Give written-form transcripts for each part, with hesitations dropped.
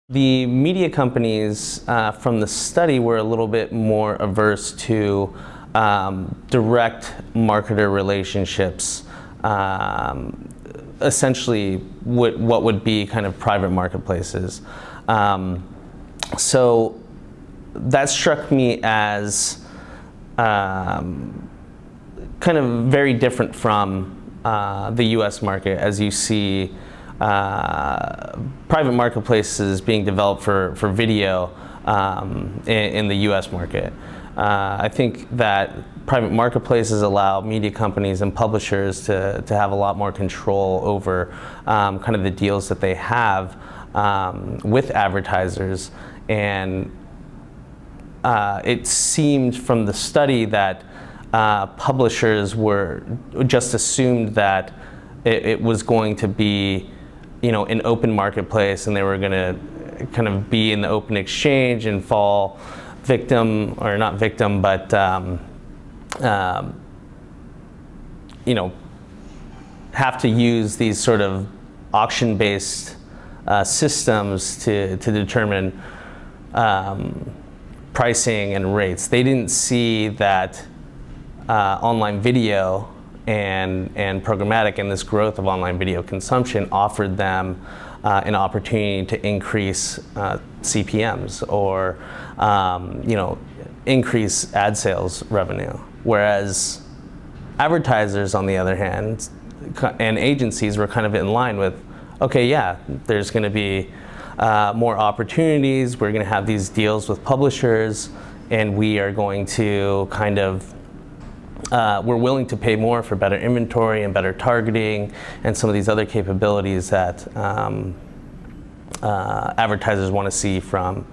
The media companies from the study were a little bit more averse to direct marketer relationships, essentially what would be kind of private marketplaces. So that struck me as kind of very different from the US market, as you see private marketplaces being developed for video in the US market. I think that private marketplaces allow media companies and publishers to have a lot more control over kind of the deals that they have with advertisers. And it seemed from the study that publishers were just assumed that it was going to be, you know, an open marketplace, and they were going to kind of be in the open exchange and fall victim, or not victim, but you know, have to use these sort of auction-based systems to determine pricing and rates. They didn't see that online video and programmatic, and this growth of online video consumption offered them an opportunity to increase CPMs, or you know, increase ad sales revenue. Whereas advertisers, on the other hand, and agencies were kind of in line with, okay, yeah, there's going to be more opportunities. We're going to have these deals with publishers, and we are going to kind of we're willing to pay more for better inventory and better targeting and some of these other capabilities that advertisers want to see from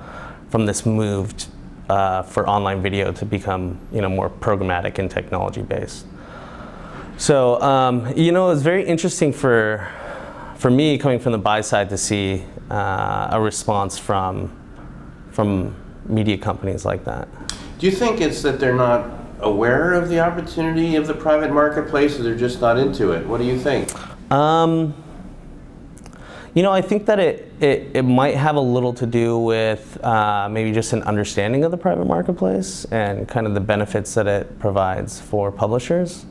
this move for online video to become, you know, more programmatic and technology based. So you know, it's very interesting for me, coming from the buy side, to see a response from media companies like that. Do you think it's that they're not aware of the opportunity of the private marketplace, or they're just not into it? What do you think? You know, I think that it might have a little to do with maybe just an understanding of the private marketplace and kind of the benefits that it provides for publishers,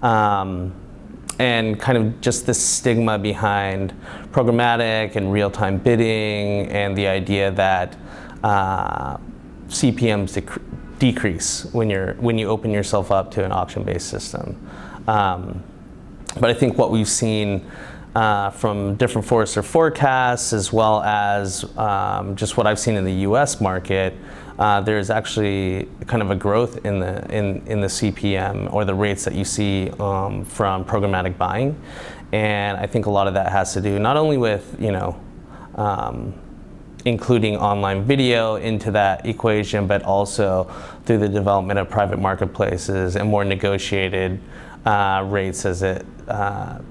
and kind of just the stigma behind programmatic and real-time bidding, and the idea that CPMs decrease when you open yourself up to an auction-based system. But I think what we've seen from different Forrester forecasts, as well as just what I've seen in the US market, there's actually kind of a growth in the CPM, or the rates that you see from programmatic buying. And I think a lot of that has to do not only with, you know, including online video into that equation, but also through the development of private marketplaces and more negotiated rates as it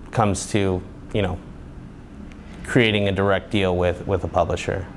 comes to, you know, creating a direct deal with a publisher.